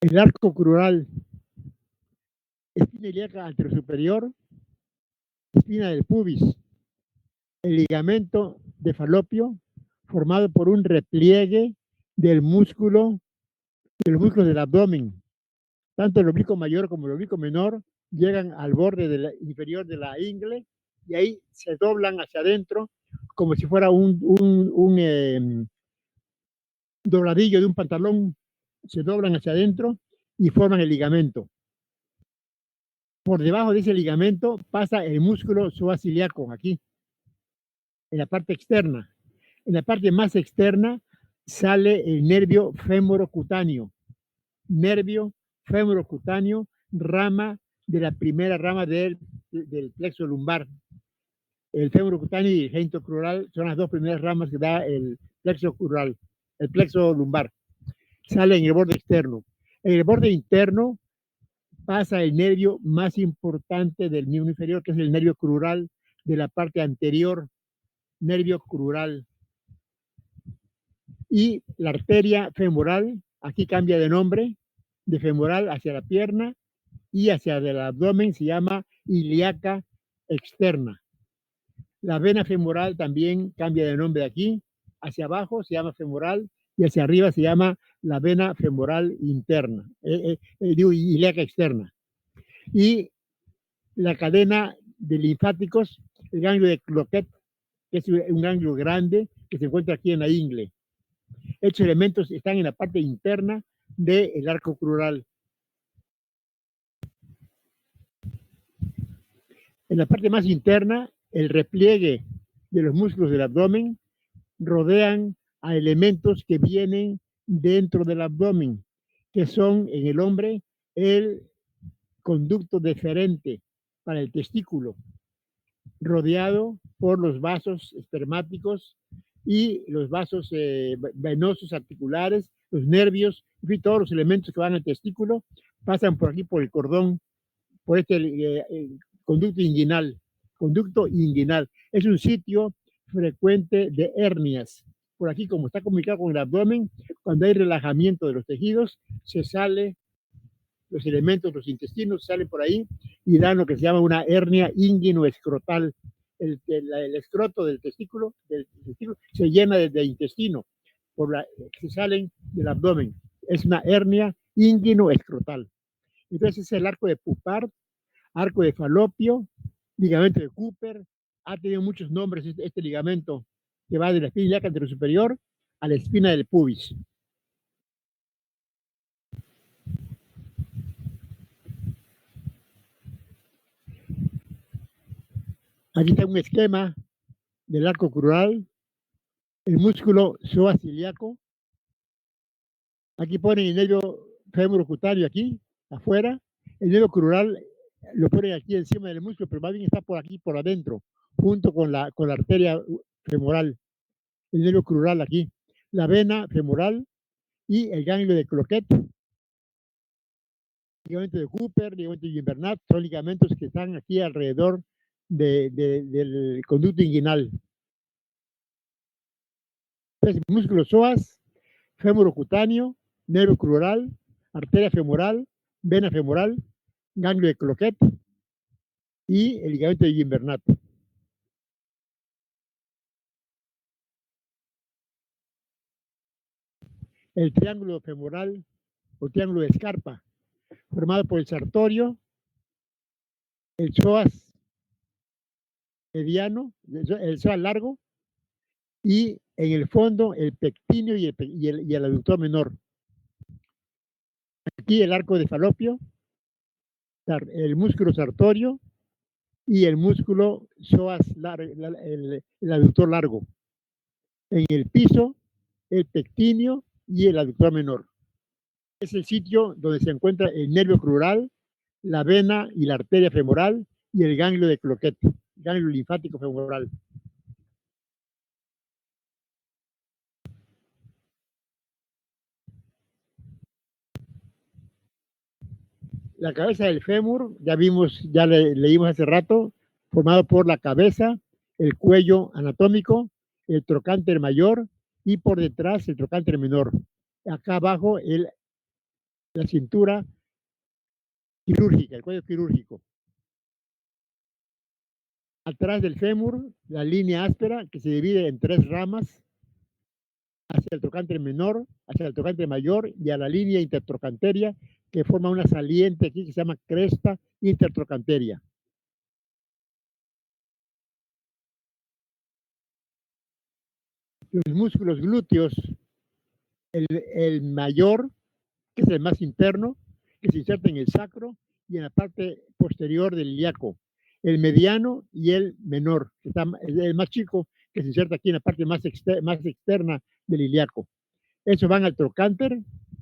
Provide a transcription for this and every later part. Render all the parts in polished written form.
El arco crural, espina ilíaca anterosuperior, espina del pubis, el ligamento de falopio formado por un repliegue del músculo, de los músculos del abdomen. Tanto el oblicuo mayor como el oblicuo menor llegan al borde inferior de la ingle y ahí se doblan hacia adentro como si fuera un dobladillo de un pantalón, se doblan hacia adentro y forman el ligamento. Por debajo de ese ligamento pasa el músculo psoas ilíaco, aquí, en la parte externa. En la parte más externa sale el nervio femorocutáneo. Nervio femorocutáneo, rama de la primera rama del plexo lumbar. El femorocutáneo y el genitocrural son las dos primeras ramas que da el plexo crural, el plexo lumbar. Sale en el borde externo. En el borde interno pasa el nervio más importante del miembro inferior, que es el nervio crural de la parte anterior, nervio crural. Y la arteria femoral, aquí cambia de nombre, de femoral hacia la pierna y hacia el abdomen, se llama ilíaca externa. La vena femoral también cambia de nombre aquí, hacia abajo se llama femoral y hacia arriba se llama la vena femoral interna, digo, ilíaca externa. Y la cadena de linfáticos, el ganglio de Cloquet, que es un ganglio grande que se encuentra aquí en la ingle. Estos elementos están en la parte interna del arco crural. En la parte más interna, el repliegue de los músculos del abdomen rodean a elementos que vienen dentro del abdomen, que son en el hombre el conducto deferente para el testículo, rodeado por los vasos espermáticos y los vasos venosos articulares, los nervios, y todos los elementos que van al testículo pasan por aquí, por el cordón, por este conducto inguinal. Conducto inguinal es un sitio frecuente de hernias. Por aquí, como está comunicado con el abdomen, cuando hay relajamiento de los tejidos, se sale los elementos, los intestinos salen por ahí y dan lo que se llama una hernia inguinoescrotal. El escroto del testículo se llena de intestino, que salen del abdomen. Es una hernia inguinoescrotal. Entonces es el arco de Pupart, arco de Falopio, ligamento de Cooper. Ha tenido muchos nombres este ligamento que va de la espina ilíaca anterosuperior a la espina del pubis. Aquí está un esquema del arco crural, el músculo psoas ilíaco. Aquí ponen el nervio femorocutáneo aquí, afuera. El nervio crural lo ponen aquí encima del músculo, pero más bien está por aquí, por adentro, junto con la arteria femoral. El nervio crural aquí. La vena femoral y el ganglio de Cloquet. Ligamento de Cooper, ligamento de Gimbernat, son ligamentos que están aquí alrededor del conducto inguinal. Entonces, músculo psoas, femorocutáneo, nervio crural, arteria femoral, vena femoral, ganglio de Cloquet y el ligamento de Gimbernat. El triángulo femoral o triángulo de Scarpa, formado por el sartorio, el psoas mediano, el psoas largo, y en el fondo el pectíneo y el aductor menor. Aquí el arco de Falopio, el músculo sartorio y el músculo psoas, el aductor largo. En el piso, el pectíneo y el aductor menor. Es el sitio donde se encuentra el nervio crural, la vena y la arteria femoral y el ganglio de Cloquet, ganglio linfático femoral. La cabeza del fémur, ya vimos, ya leímos hace rato, formado por la cabeza, el cuello anatómico, el trocánter mayor y por detrás el trocánter menor. Acá abajo la cintura quirúrgica, el cuello quirúrgico. Atrás del fémur, la línea áspera que se divide en 3 ramas hacia el trocánter menor, hacia el trocánter mayor y a la línea intertrocanteria que forma una saliente aquí que se llama cresta intertrocanteria. Los músculos glúteos, el mayor, que es el más interno, que se inserta en el sacro y en la parte posterior del ilíaco. El mediano y el menor, que está, el más chico, que se inserta aquí en la parte más externa del ilíaco. Esos van al trocánter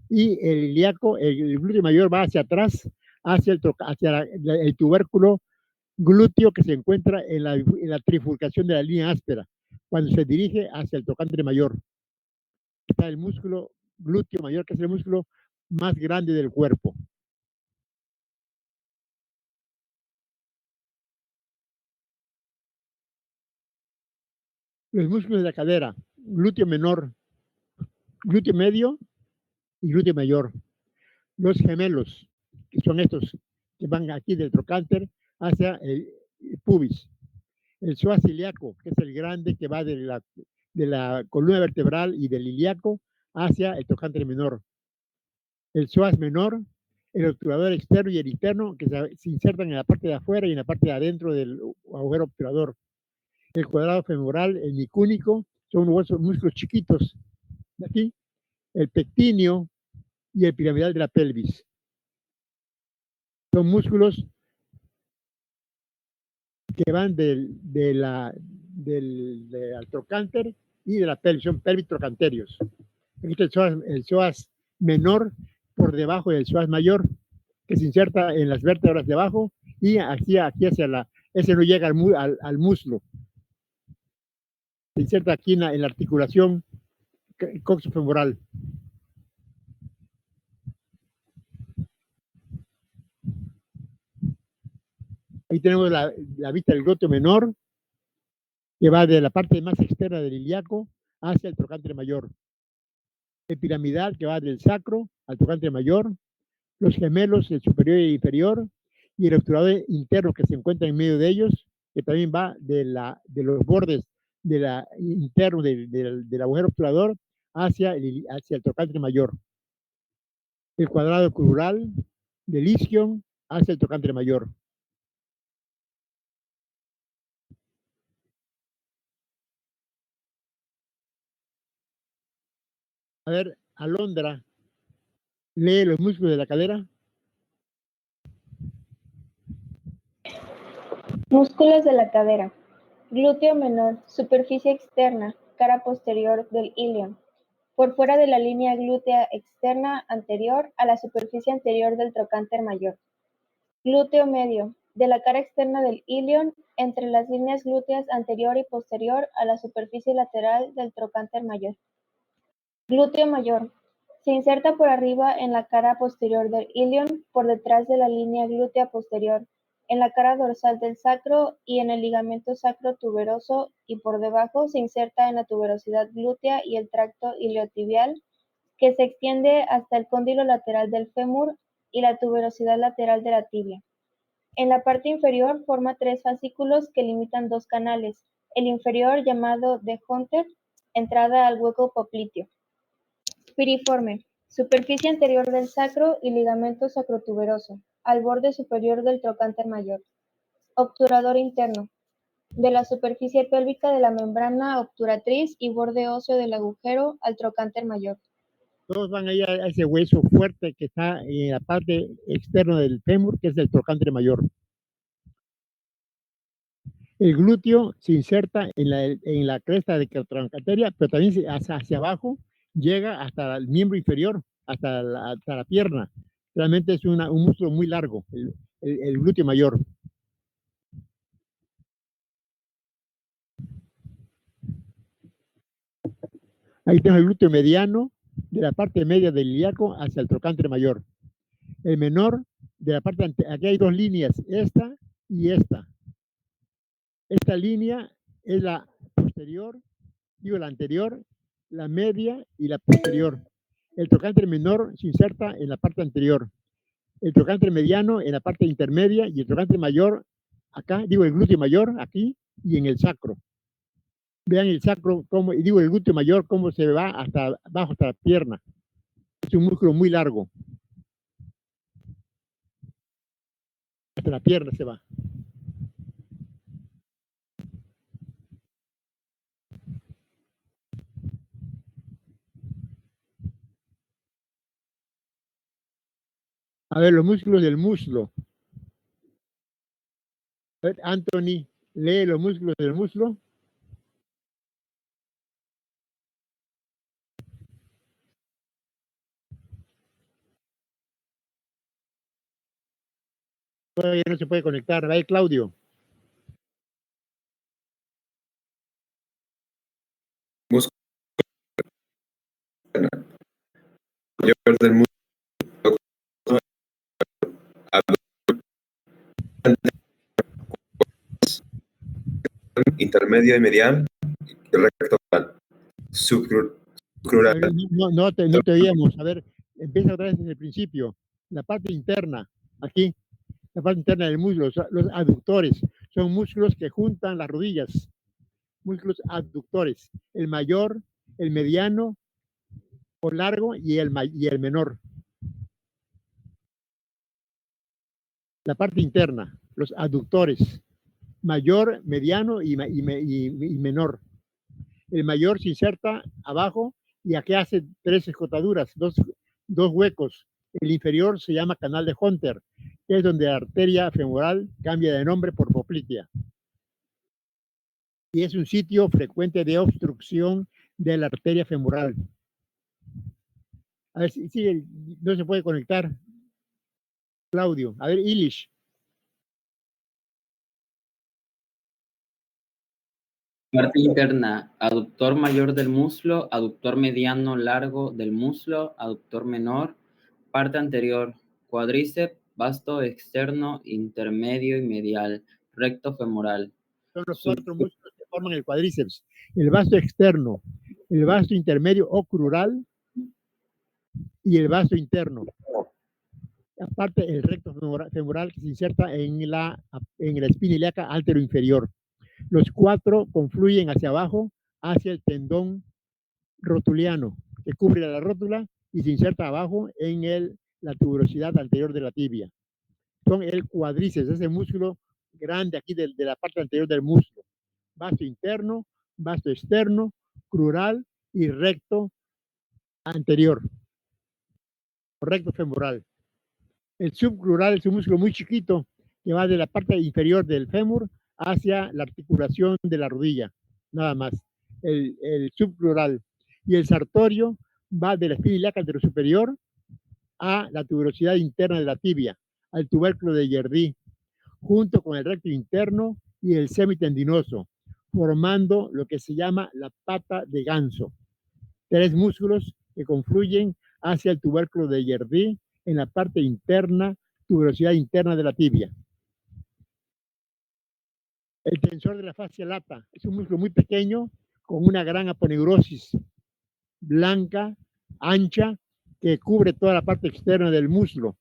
y el ilíaco, el glúteo mayor va hacia atrás, hacia el tubérculo glúteo que se encuentra en la trifurcación de la línea áspera, cuando se dirige hacia el trocánter mayor. Está el músculo glúteo mayor, que es el músculo más grande del cuerpo. Los músculos de la cadera, glúteo menor, glúteo medio y glúteo mayor. Los gemelos, que son estos que van aquí del trocánter hacia el pubis. El psoas ilíaco, que es el grande que va de la columna vertebral y del ilíaco hacia el trocánter menor. El psoas menor, el obturador externo y el interno, que se insertan en la parte de afuera y en la parte de adentro del agujero obturador. El cuadrado femoral, el micúnico, son huesos, músculos chiquitos de aquí, el pectíneo y el piramidal de la pelvis. Son músculos que van del trocánter y de la pelvis, son pelvis trocanterios. Aquí está el psoas menor por debajo del psoas mayor, que se inserta en las vértebras de abajo y aquí hacia ese no llega al muslo. Se inserta aquí en la articulación coxofemoral. Ahí tenemos la vista del glúteo menor, que va de la parte más externa del ilíaco hacia el trocánter mayor. El piramidal, que va del sacro al trocánter mayor. Los gemelos, el superior y el inferior. Y el obturador interno que se encuentra en medio de ellos, que también va de los bordes interno del agujero obturador hacia el trocánter mayor. El cuadrado crural del isquion hacia el trocánter mayor. A ver, Alondra, lee los músculos de la cadera. Músculos de la cadera. Glúteo menor, superficie externa, cara posterior del ilion, por fuera de la línea glútea externa anterior a la superficie anterior del trocánter mayor. Glúteo medio, de la cara externa del ilion, entre las líneas glúteas anterior y posterior a la superficie lateral del trocánter mayor. Glúteo mayor, se inserta por arriba en la cara posterior del ilion, por detrás de la línea glútea posterior, en la cara dorsal del sacro y en el ligamento sacro-tuberoso, y por debajo se inserta en la tuberosidad glútea y el tracto iliotibial, que se extiende hasta el cóndilo lateral del fémur y la tuberosidad lateral de la tibia. En la parte inferior forma 3 fascículos que limitan 2 canales, el inferior llamado de Hunter, entrada al hueco popliteo. Piriforme, superficie anterior del sacro y ligamento sacrotuberoso, al borde superior del trocánter mayor. Obturador interno, de la superficie pélvica de la membrana obturatriz y borde óseo del agujero al trocánter mayor. Todos van a ir a ese hueso fuerte que está en la parte externa del fémur, que es el trocánter mayor. El glúteo se inserta en la cresta de trocánteria, pero también hacia abajo llega hasta el miembro inferior, hasta la pierna. Realmente es un músculo muy largo, el glúteo mayor. Ahí tenemos el glúteo mediano, de la parte media del ilíaco hacia el trocánter mayor. El menor, de la parte aquí hay 2 líneas, esta y esta. Esta línea es la posterior, digo la anterior, la media y la posterior. El trocánter menor se inserta en la parte anterior, el trocánter mediano en la parte intermedia y el trocánter mayor acá, digo el glúteo mayor aquí y en el sacro. Vean el sacro, como, y digo el glúteo mayor, cómo se va hasta abajo, hasta la pierna. Es un músculo muy largo. Hasta la pierna se va. A ver, los músculos del muslo. A ver, Anthony, lee los músculos del muslo. Todavía no se puede conectar. A ver, Claudio. Músculo mayor del músculo intermedio y medial y recto subcrural. No te oíamos. A ver, empieza otra vez desde el principio. La parte interna, aquí, la parte interna del muslo, los aductores, son músculos que juntan las rodillas. Músculos aductores. El mayor, el mediano o largo y el menor. La parte interna, los aductores, mayor, mediano y menor. El mayor se inserta abajo y aquí hace 3 escotaduras, dos huecos. El inferior se llama canal de Hunter, que es donde la arteria femoral cambia de nombre por poplitea. Y es un sitio frecuente de obstrucción de la arteria femoral. A ver si no se puede conectar. Claudio. A ver, Ilish. Parte interna, aductor mayor del muslo, aductor mediano largo del muslo, aductor menor, parte anterior, cuádriceps, vasto externo, intermedio y medial, recto femoral. Son los 4 músculos que forman el cuádriceps. El vasto externo, el vasto intermedio o crural y el vasto interno. Aparte, el recto femoral que se inserta en la espina ilíaca inferior. Los 4 confluyen hacia abajo, hacia el tendón rotuliano, que cubre la rótula y se inserta abajo en la tuberosidad anterior de la tibia. Son el cuádriceps, ese músculo grande aquí de la parte anterior del muslo. Vasto interno, vasto externo, crural y recto anterior. Recto femoral. El subcrural es un músculo muy chiquito que va de la parte inferior del fémur hacia la articulación de la rodilla, nada más. El subcrural. Y el sartorio va de la espina ilíaca anterosuperior a la tuberosidad interna de la tibia, al tubérculo de Jerdí, junto con el recto interno y el semitendinoso, formando lo que se llama la pata de ganso. 3 músculos que confluyen hacia el tubérculo de Jerdí en la parte interna, tuberosidad interna de la tibia. El tensor de la fascia lata es un músculo muy pequeño con una gran aponeurosis blanca, ancha, que cubre toda la parte externa del muslo,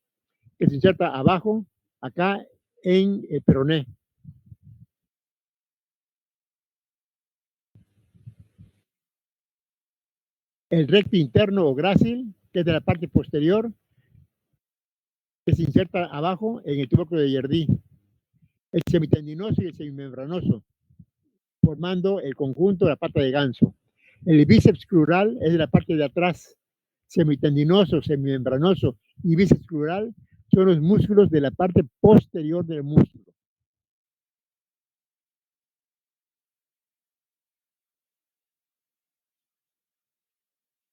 que se inserta abajo, acá en el peroné. El recto interno o grácil, que es de la parte posterior, que se inserta abajo en el tubérculo de Jerdí. El semitendinoso y el semimembranoso, formando el conjunto de la pata de ganso. El bíceps crural es de la parte de atrás. Semitendinoso, semimembranoso y bíceps crural son los músculos de la parte posterior del músculo.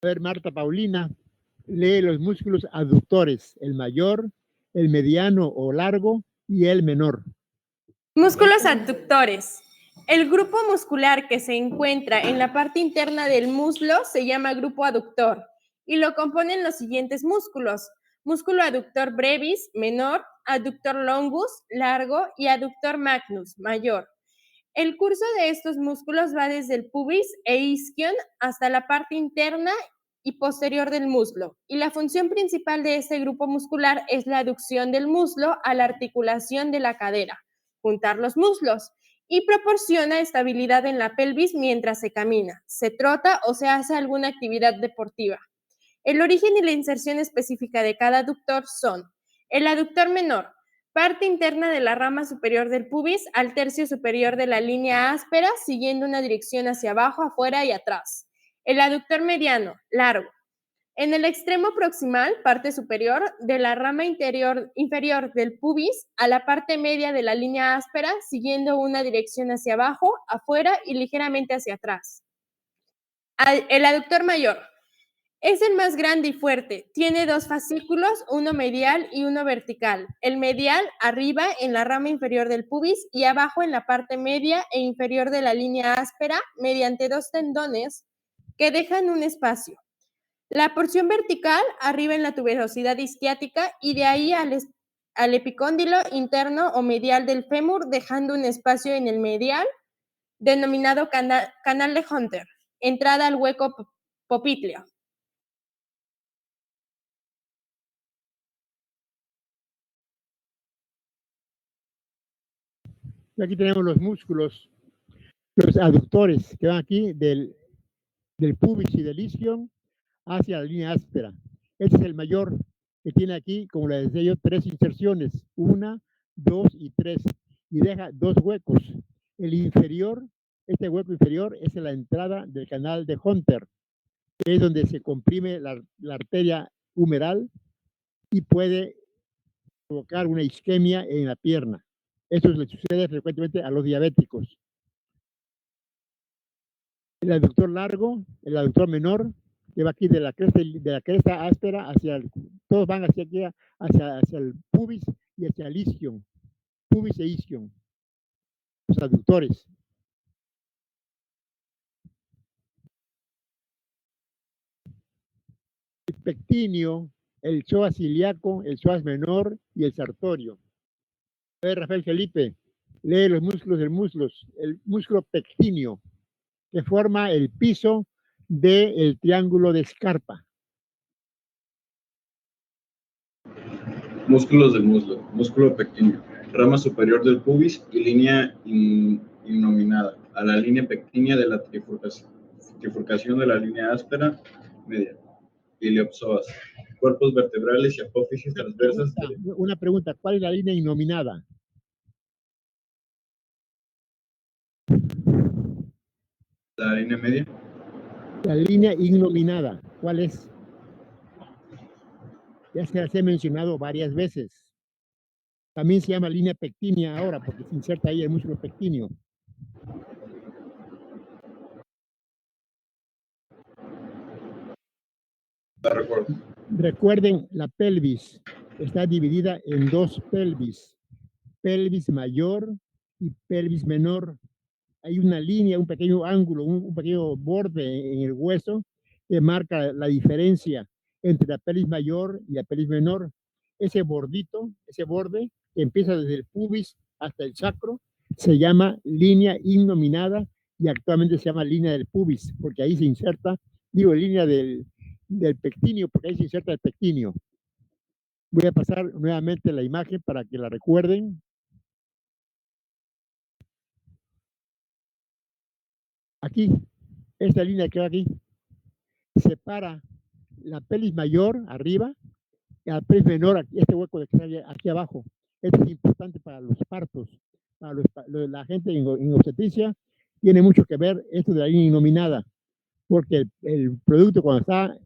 A ver, Marta Paulina, lee los músculos aductores, el mayor, el mediano o largo y el menor. Músculos aductores. El grupo muscular que se encuentra en la parte interna del muslo se llama grupo aductor y lo componen los siguientes músculos: músculo aductor brevis, menor, aductor longus, largo y aductor magnus, mayor. El curso de estos músculos va desde el pubis e isquion hasta la parte interna y posterior del muslo, y la función principal de este grupo muscular es la aducción del muslo a la articulación de la cadera, juntar los muslos, y proporciona estabilidad en la pelvis mientras se camina, se trota o se hace alguna actividad deportiva. El origen y la inserción específica de cada aductor son: el aductor menor, parte interna de la rama superior del pubis al tercio superior de la línea áspera, siguiendo una dirección hacia abajo, afuera y atrás. El aductor mediano, largo, en el extremo proximal, parte superior, de la rama inferior del pubis a la parte media de la línea áspera, siguiendo una dirección hacia abajo, afuera y ligeramente hacia atrás. El aductor mayor es el más grande y fuerte. Tiene dos fascículos, uno medial y uno vertical. El medial arriba en la rama inferior del pubis y abajo en la parte media e inferior de la línea áspera, mediante dos tendones que dejan un espacio. La porción vertical arriba en la tuberosidad isquiática y de ahí al epicóndilo interno o medial del fémur, dejando un espacio en el medial denominado canal de Hunter, entrada al hueco popliteo. Y aquí tenemos los músculos, los aductores que van aquí del pubis y del isquion hacia la línea áspera. Este es el mayor, que tiene aquí, como les decía yo, 3 inserciones, 1, 2 y 3, y deja 2 huecos. El inferior, este hueco inferior es la entrada del canal de Hunter, que es donde se comprime la arteria humeral y puede provocar una isquemia en la pierna. Esto le sucede frecuentemente a los diabéticos. El aductor largo, el aductor menor, que va aquí de la cresta áspera hacia todos van hacia aquí, hacia el pubis y hacia el isquion, pubis e isquion, los aductores. El pectíneo, el psoas ilíaco, el psoas menor y el sartorio. A ver, Rafael Felipe, lee los músculos del muslo, el músculo pectíneo, que forma el piso del triángulo de Scarpa. Músculos del muslo, músculo pectíneo, rama superior del pubis y línea innominada a la línea pectínea de la trifurcación de la línea áspera media. Iliopsoas, cuerpos vertebrales y apófisis transversas. Una pregunta, ¿cuál es la línea innominada? La línea media. La línea innominada, ¿cuál es? Ya se las he mencionado varias veces. También se llama línea pectínea ahora porque se inserta ahí el músculo pectíneo. La recuerdo. Recuerden, la pelvis está dividida en 2 pelvis. Pelvis mayor y pelvis menor. Hay una línea, un pequeño ángulo, un pequeño borde en el hueso que marca la diferencia entre la pelvis mayor y la pelvis menor. Ese bordito, ese borde que empieza desde el pubis hasta el sacro, se llama línea innominada y actualmente se llama línea del pubis, porque ahí se inserta, línea del pectíneo, porque ahí se inserta el pectíneo. Voy a pasar nuevamente la imagen para que la recuerden. Aquí, esta línea que va aquí, separa la pelvis mayor arriba y la pelvis menor, aquí, este hueco de que está aquí abajo. Esto es importante para los partos, para la gente en obstetricia. Tiene mucho que ver esto de la línea innominada, porque el producto cuando está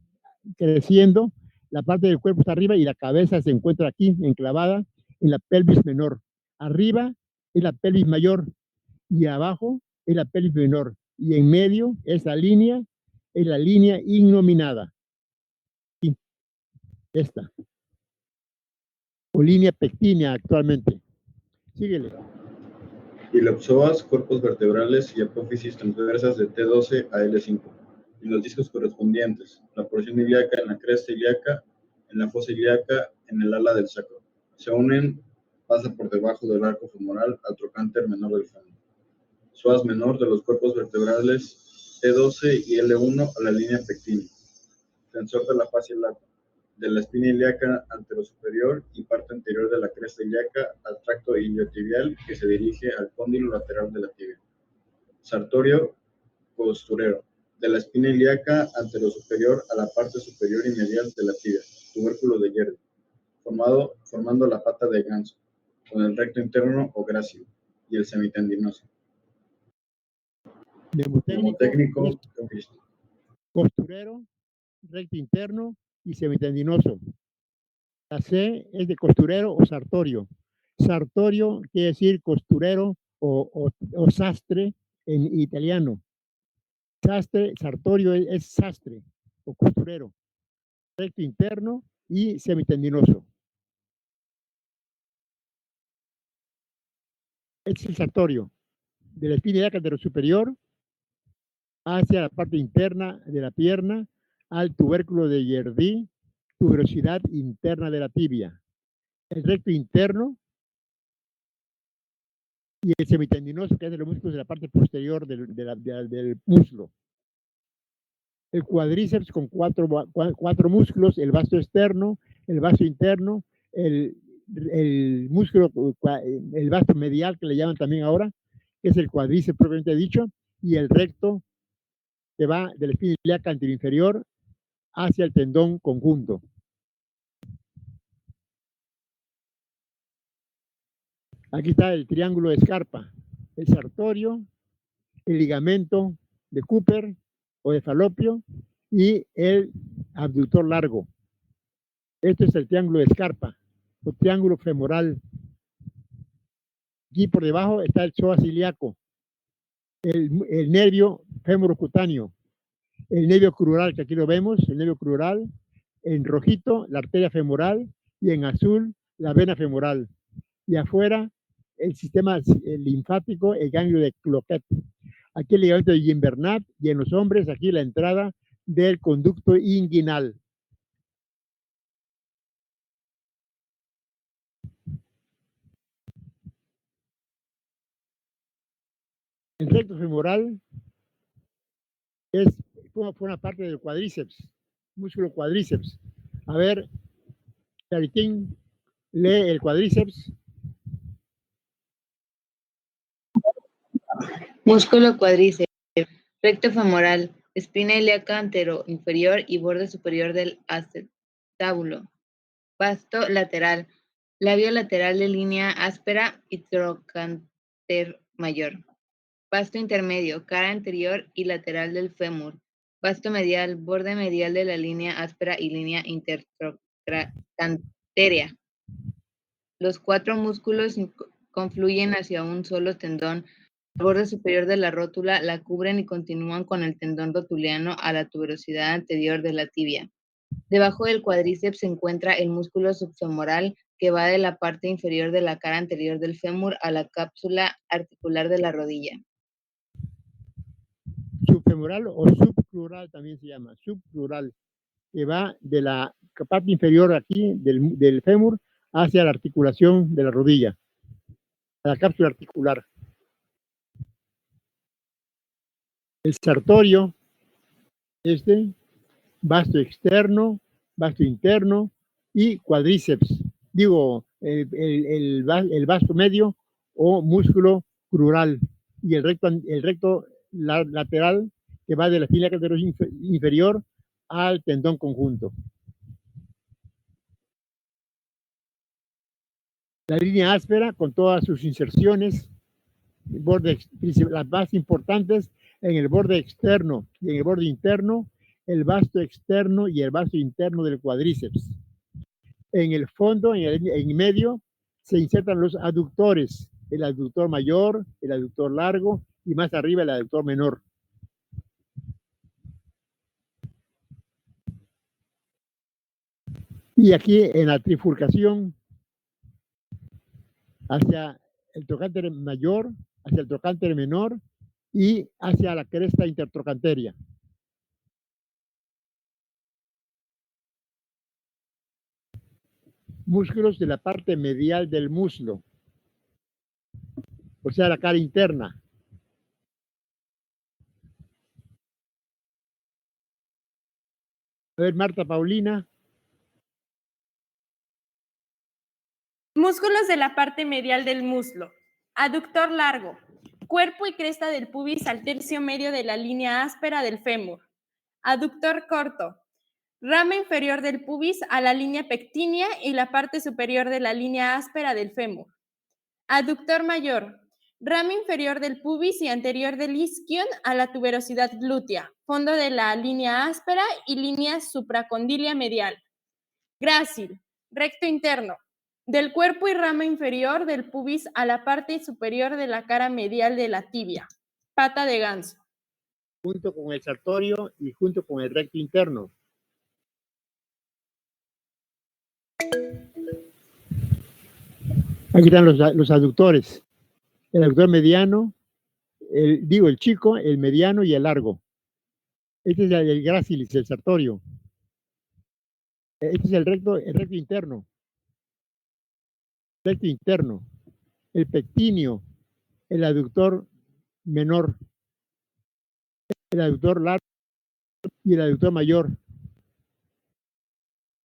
creciendo, la parte del cuerpo está arriba y la cabeza se encuentra aquí, enclavada en la pelvis menor. Arriba es la pelvis mayor y abajo es la pelvis menor. Y en medio, esa línea es la línea innominada. Aquí, esta. O línea pectínea actualmente. Síguele. Iliopsoas, cuerpos vertebrales y apófisis transversas de T12 a L5. Y los discos correspondientes. La porción ilíaca en la cresta ilíaca, en la fosa ilíaca, en el ala del sacro. Se unen, pasa por debajo del arco femoral al trocánter menor del fémur. Psoas menor de los cuerpos vertebrales T12 y L1 a la línea pectínea. tensor de la fascia lata, de la espina ilíaca anterosuperior y parte anterior de la cresta ilíaca al tracto iliotibial que se dirige al cóndilo lateral de la tibia. Sartorio costurero, de la espina ilíaca anterosuperior a la parte superior y medial de la tibia, tubérculo de Yerdi, formando la pata de ganso, con el recto interno o grácil y el semitendinoso. Mnemotécnico, costurero, recto interno y semitendinoso. La C es de costurero o sartorio. Sartorio quiere decir costurero o sastre en italiano. Sastre, sartorio es sastre o costurero. Recto interno y semitendinoso. Este es el sartorio. De la espina ilíaca anterosuperior hacia la parte interna de la pierna al tubérculo de Yerdi, tuberosidad interna de la tibia. El recto interno y el semitendinoso, que es de los músculos de la parte posterior del muslo. El cuádriceps con cuatro músculos, el vasto externo, el vasto interno, el músculo, el vasto medial, que le llaman también ahora, que es el cuádriceps propiamente dicho, y el recto, que va de la espina ilíaca anteroinferior hacia el tendón conjunto. Aquí está el triángulo de Scarpa, el sartorio, el ligamento de Cooper o de Falopio y el abductor largo. Este es el triángulo de Scarpa, o triángulo femoral. Aquí por debajo está el psoas ilíaco, el nervio femorocutáneo, el nervio crural, que aquí lo vemos, el nervio crural, en rojito la arteria femoral y en azul la vena femoral. Y afuera el sistema linfático, el ganglio de Cloquet. Aquí el ligamento de Gimbernat y en los hombres aquí la entrada del conducto inguinal. El recto femoral forma parte del cuádriceps, músculo cuádriceps. A ver, Charitín, lee el cuádriceps. Músculo cuádriceps, recto femoral, espina ilíaca anteroinferior y borde superior del acetábulo. Vasto lateral, labio lateral de línea áspera y trocánter mayor. Vasto intermedio, cara anterior y lateral del fémur. Vasto medial, borde medial de la línea áspera y línea intertrocánterea. Los cuatro músculos confluyen hacia un solo tendón. El borde superior de la rótula la cubren y continúan con el tendón rotuliano a la tuberosidad anterior de la tibia. Debajo del cuádriceps se encuentra el músculo subfemoral que va de la parte inferior de la cara anterior del fémur a la cápsula articular de la rodilla. Subfemoral o subplural también se llama, subplural, que va de la parte inferior aquí del fémur hacia la articulación de la rodilla, a la cápsula articular. El sartorio, vasto externo, vasto interno y cuádriceps. Digo, el vasto medio o músculo crural y el recto lateral que va de la espina inferior al tendón conjunto. La línea áspera con todas sus inserciones, las más importantes en el borde externo y en el borde interno, el vasto externo y el vasto interno del cuádriceps. En el fondo, en medio, se insertan los aductores, el aductor mayor, el aductor largo y más arriba el aductor menor. Y aquí en la trifurcación hacia el trocánter mayor, hacia el trocánter menor y hacia la cresta intertrocanteria. Músculos de la parte medial del muslo, o sea, la cara interna. A ver, Marta Paulina. Músculos de la parte medial del muslo. Aductor largo. Cuerpo y cresta del pubis al tercio medio de la línea áspera del fémur. Aductor corto. Rama inferior del pubis a la línea pectínea y la parte superior de la línea áspera del fémur. Aductor mayor. Rama inferior del pubis y anterior del isquion a la tuberosidad glútea. Fondo de la línea áspera y línea supracondilia medial. Grácil. Recto interno. Del cuerpo y rama inferior del pubis a la parte superior de la cara medial de la tibia. Pata de ganso. Junto con el sartorio y junto con el recto interno. Aquí están los aductores. El aductor mediano, el chico, el mediano y el largo. Este es el grácilis, el sartorio. Este es el recto interno. Recto interno. El pectíneo, el aductor menor, el aductor largo y el aductor mayor.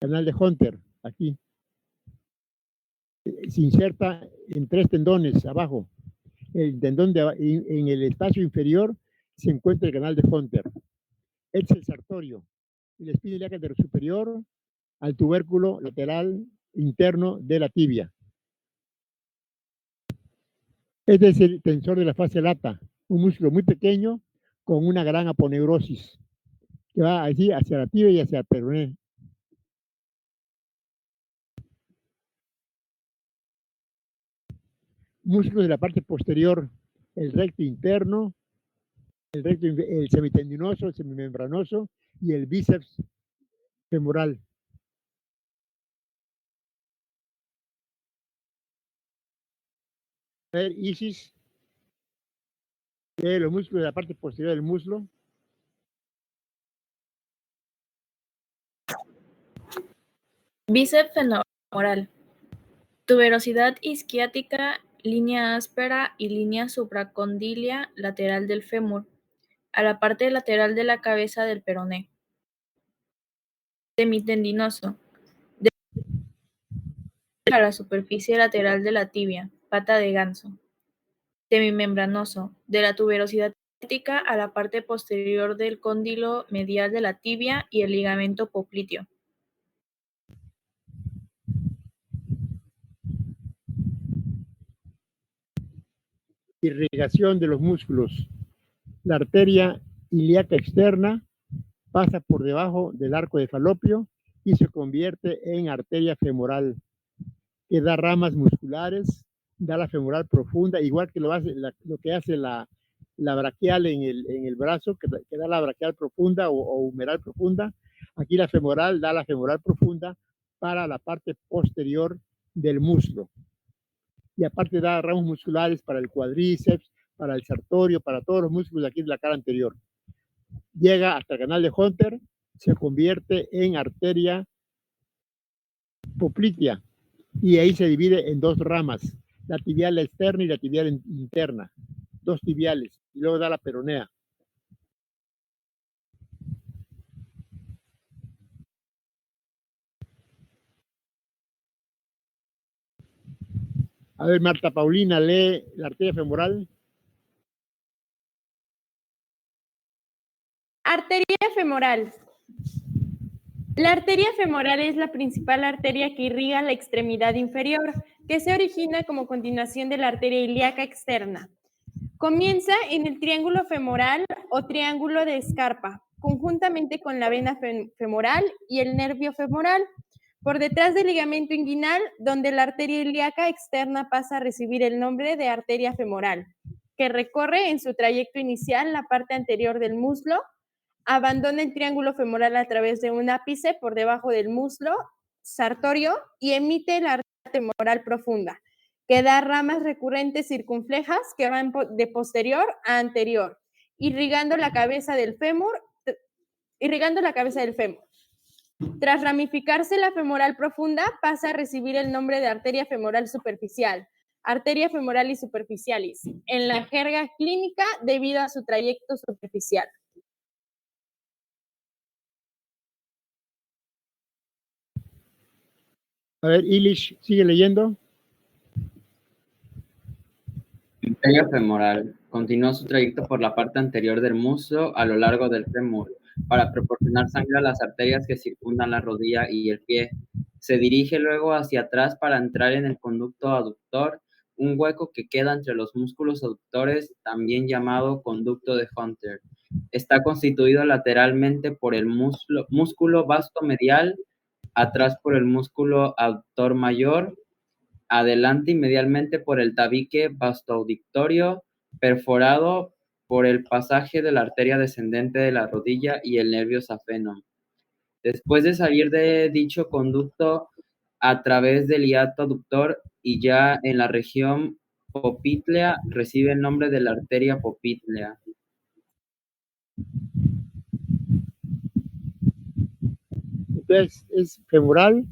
Canal de Hunter, aquí. Se inserta en 3 tendones abajo. El tendón en el espacio inferior se encuentra el canal de Hunter. Este es el sartorio. Y la espina ilíaca superior al tubérculo lateral interno de la tibia. Este es el tensor de la fascia lata, un músculo muy pequeño con una gran aponeurosis, que va así hacia la tibia y hacia el peroné. Músculos de la parte posterior, el recto interno, el semitendinoso, el semimembranoso y el bíceps femoral. A ver, Isis, los músculos de la parte posterior del muslo. Bíceps femoral. Tuberosidad isquiática, línea áspera y línea supracondilia lateral del fémur, a la parte lateral de la cabeza del peroné. Semitendinoso. A la superficie lateral de la tibia, pata de ganso. Semimembranoso. De la tuberosidad isquiática a la parte posterior del cóndilo medial de la tibia y el ligamento popliteo. Irrigación de los músculos. La arteria ilíaca externa pasa por debajo del arco de Falopio y se convierte en arteria femoral, que da ramas musculares, da la femoral profunda, igual que lo que hace la braquial en el brazo, que da la braquial profunda o humeral profunda. Aquí la femoral da la femoral profunda para la parte posterior del muslo. Y aparte da ramos musculares para el cuádriceps, para el sartorio, para todos los músculos de aquí de la cara anterior. Llega hasta el canal de Hunter, se convierte en arteria poplitea y ahí se divide en 2 ramas, la tibial externa y la tibial interna, 2 tibiales, y luego da la peronea. A ver, Marta Paulina, lee la arteria femoral. Arteria femoral. La arteria femoral es la principal arteria que irriga la extremidad inferior, que se origina como continuación de la arteria ilíaca externa. Comienza en el triángulo femoral o triángulo de Scarpa, conjuntamente con la vena femoral y el nervio femoral, por detrás del ligamento inguinal, donde la arteria ilíaca externa pasa a recibir el nombre de arteria femoral, que recorre en su trayecto inicial la parte anterior del muslo, abandona el triángulo femoral a través de un ápice por debajo del muslo sartorio y emite la arteria femoral profunda, que da ramas recurrentes circunflejas que van de posterior a anterior, irrigando la cabeza del fémur. Tras ramificarse la femoral profunda, pasa a recibir el nombre de arteria femoral superficial, arteria femoralis superficialis, en la jerga clínica debido a su trayecto superficial. A ver, Ilish, sigue leyendo. Arteria femoral. Continúa su trayecto por la parte anterior del muslo a lo largo del fémur para proporcionar sangre a las arterias que circundan la rodilla y el pie. Se dirige luego hacia atrás para entrar en el conducto aductor, un hueco que queda entre los músculos aductores, también llamado conducto de Hunter. Está constituido lateralmente por el músculo vasto medial, atrás por el músculo aductor mayor, adelante y medialmente por el tabique vastoauditorio, perforado por el pasaje de la arteria descendente de la rodilla y el nervio safeno. Después de salir de dicho conducto a través del hiato aductor y ya en la región poplítea, recibe el nombre de la arteria poplítea. Entonces, es femoral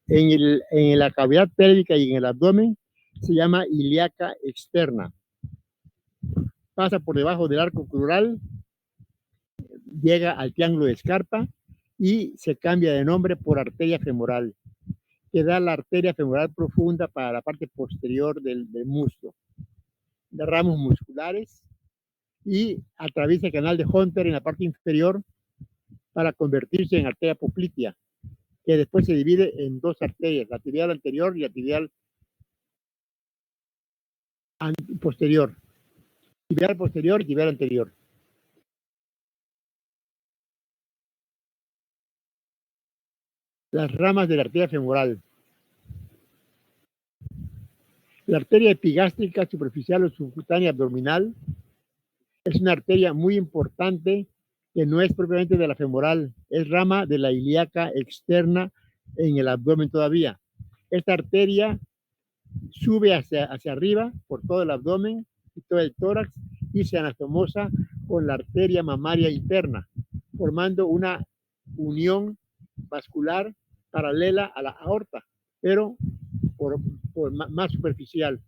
en la cavidad pélvica y en el abdomen, se llama ilíaca externa. Pasa por debajo del arco crural, llega al triángulo de Scarpa y se cambia de nombre por arteria femoral, que da la arteria femoral profunda para la parte posterior del muslo, de ramos musculares, y atraviesa el canal de Hunter en la parte inferior para convertirse en arteria poplítea, que después se divide en dos arterias, la tibial anterior y la tibial posterior. Tibial posterior y tibial anterior. Las ramas de la arteria femoral. La arteria epigástrica superficial o subcutánea abdominal es una arteria muy importante que no es propiamente de la femoral, es rama de la ilíaca externa en el abdomen todavía. Esta arteria sube hacia arriba por todo el abdomen y todo el tórax y se anastomosa con la arteria mamaria interna, formando una unión vascular paralela a la aorta, pero por más superficial.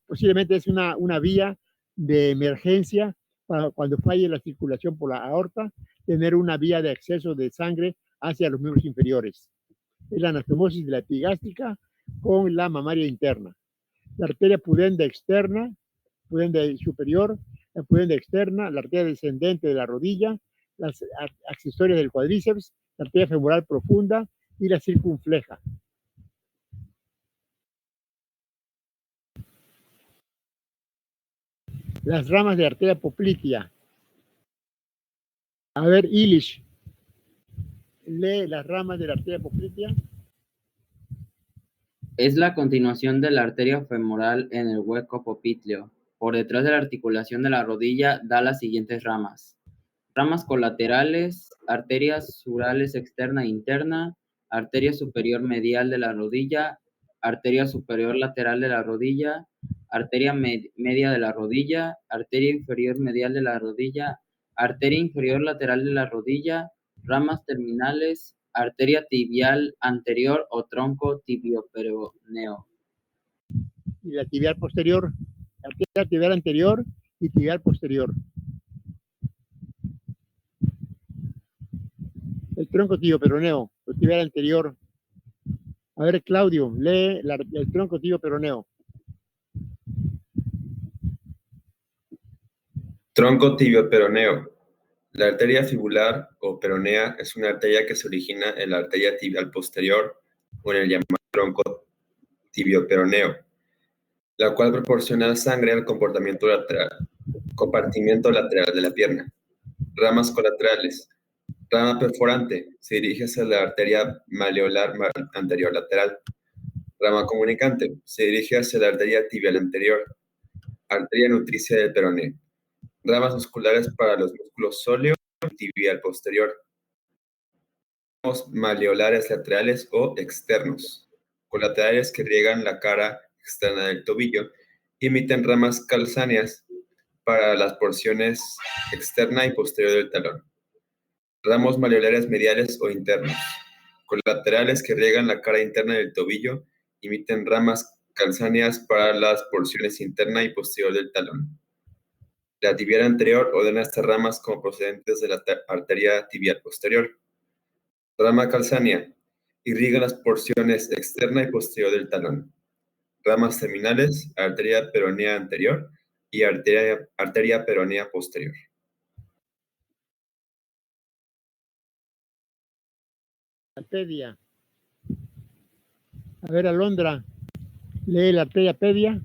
Posiblemente es una vía de emergencia para cuando falle la circulación por la aorta, tener una vía de acceso de sangre hacia los miembros inferiores. Es la anastomosis de la epigástrica con la mamaria interna. La arteria pudenda externa, pudenda superior, la pudenda externa, la arteria descendente de la rodilla, las accesorias del cuádriceps, la arteria femoral profunda y la circunfleja. Las ramas de la arteria poplítea. A ver, Ilish, lee las ramas de la arteria poplítea. Es la continuación de la arteria femoral en el hueco popliteo. Por detrás de la articulación de la rodilla da las siguientes ramas. Ramas colaterales, arteria surales externa e interna, arteria superior medial de la rodilla, arteria superior lateral de la rodilla, arteria media de la rodilla, arteria inferior medial de la rodilla, arteria inferior lateral de la rodilla, ramas terminales, arteria tibial anterior o tronco tibioperoneo. Y la tibial posterior, arteria tibial anterior y tibial posterior. El tronco tibioperoneo, el tibial anterior. A ver, Claudio, lee el tronco tibioperoneo. Tronco tibioperoneo. La arteria fibular o peronea es una arteria que se origina en la arteria tibial posterior o en el llamado tronco tibioperoneo, la cual proporciona sangre al compartimiento lateral de la pierna. Ramas colaterales. Rama perforante. Se dirige hacia la arteria maleolar anterior lateral. Rama comunicante. Se dirige hacia la arteria tibial anterior. Arteria nutricia del peroné. Ramas musculares para los músculos sóleo y tibial posterior. Ramos maleolares laterales o externos. Colaterales que riegan la cara externa del tobillo y emiten ramas calcáneas para las porciones externa y posterior del talón. Ramos maleolares mediales o internos. Colaterales que riegan la cara interna del tobillo y emiten ramas calcáneas para las porciones interna y posterior del talón. La tibial anterior ordena estas ramas como procedentes de la arteria tibial posterior. Rama calcánea. Irriga las porciones externa y posterior del talón. Ramas terminales, arteria peronea anterior y arteria peronea posterior. Pedia. A ver, Alondra, lee la arteria pedia.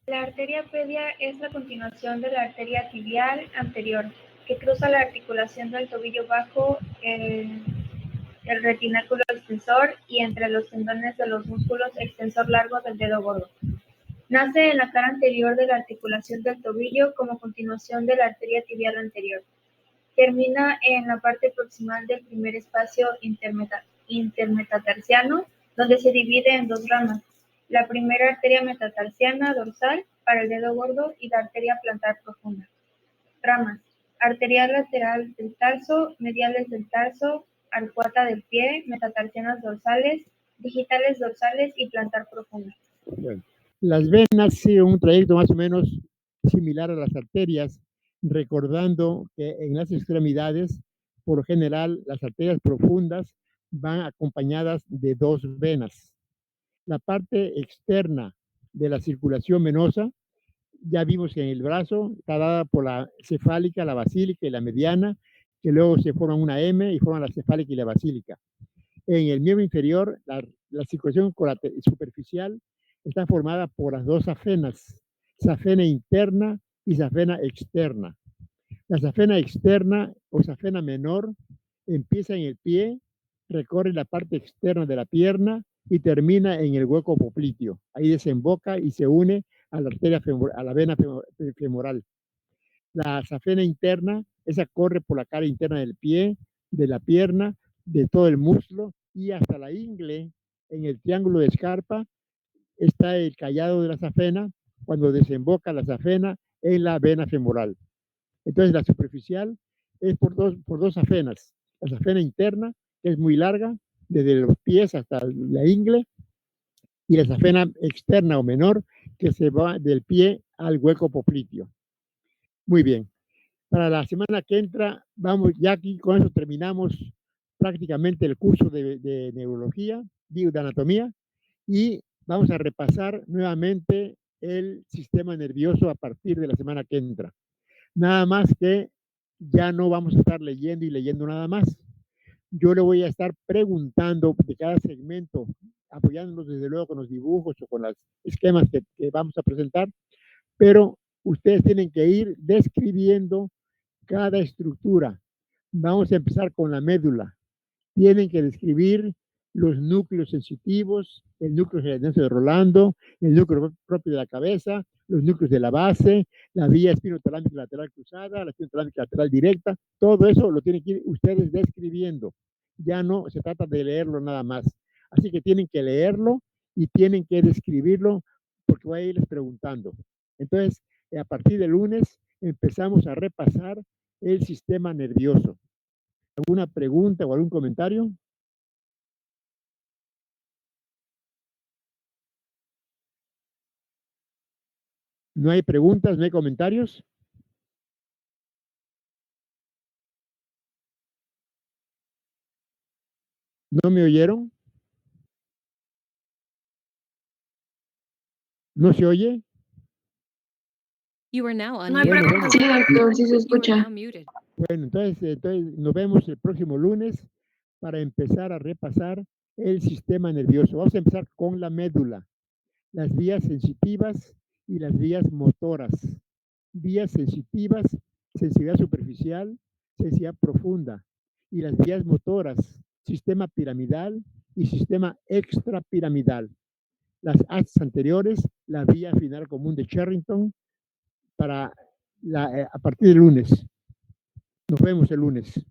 La arteria pedia es la continuación de la arteria tibial anterior, que cruza la articulación del tobillo bajo, el retináculo extensor y entre los tendones de los músculos extensor largo del dedo gordo. Nace en la cara anterior de la articulación del tobillo como continuación de la arteria tibial anterior. Termina en la parte proximal del primer espacio intermetatarsiano, donde se divide en dos ramas. La primera arteria metatarsiana dorsal para el dedo gordo y la arteria plantar profunda. Ramas: arterial lateral del tarso, mediales del tarso, arcuata del pie, metatarsianas dorsales, digitales dorsales y plantar profunda. Bueno, las venas siguen un trayecto más o menos similar a las arterias, recordando que en las extremidades, por lo general, las arterias profundas van acompañadas de dos venas. La parte externa de la circulación venosa, ya vimos que en el brazo está dada por la cefálica, la basílica y la mediana, que luego se forman una M y forman la cefálica y la basílica. En el miembro inferior, la circulación superficial está formada por las dos safenas, safena interna y safena externa. La safena externa o safena menor empieza en el pie, recorre la parte externa de la pierna y termina en el hueco popliteo. Ahí desemboca y se une a la arteria a la vena femoral. La safena interna, esa corre por la cara interna del pie, de la pierna, de todo el muslo y hasta la ingle. En el triángulo de Scarpa está el callado de la safena cuando desemboca la safena en la vena femoral. Entonces la superficial es por dos safenas. La safena interna, que es muy larga, desde los pies hasta la ingle, y la safena externa o menor, que se va del pie al hueco popliteo. Muy bien. Para la semana que entra, vamos, ya aquí con eso terminamos prácticamente el curso de neurología, de anatomía, y vamos a repasar nuevamente el sistema nervioso a partir de la semana que entra. Nada más que ya no vamos a estar leyendo y leyendo nada más. Yo le voy a estar preguntando de cada segmento, apoyándonos desde luego con los dibujos o con los esquemas que vamos a presentar, pero ustedes tienen que ir describiendo cada estructura. Vamos a empezar con la médula. Tienen que describir los núcleos sensitivos, el núcleo gelatinoso de Rolando, el núcleo propio de la cabeza, los núcleos de la base, la vía espinotalámica lateral cruzada, la espinotalámica lateral directa, todo eso lo tienen que ir ustedes describiendo. Ya no se trata de leerlo nada más. Así que tienen que leerlo y tienen que describirlo porque voy a irles preguntando. Entonces, a partir del lunes empezamos a repasar el sistema nervioso. ¿Alguna pregunta o algún comentario? ¿No hay preguntas, no hay comentarios? ¿No me oyeron? ¿No se oye? You are now No hay unmuted. preguntas. Sí, doctor, sí se You are escucha. now muted. Bueno, entonces nos vemos el próximo lunes para empezar a repasar el sistema nervioso. Vamos a empezar con la médula, las vías sensitivas y las vías motoras. Vías sensitivas, sensibilidad superficial, sensibilidad profunda. Y las vías motoras, sistema piramidal y sistema extrapiramidal. Las axis anteriores, la vía final común de Sherrington, a partir del lunes. Nos vemos el lunes.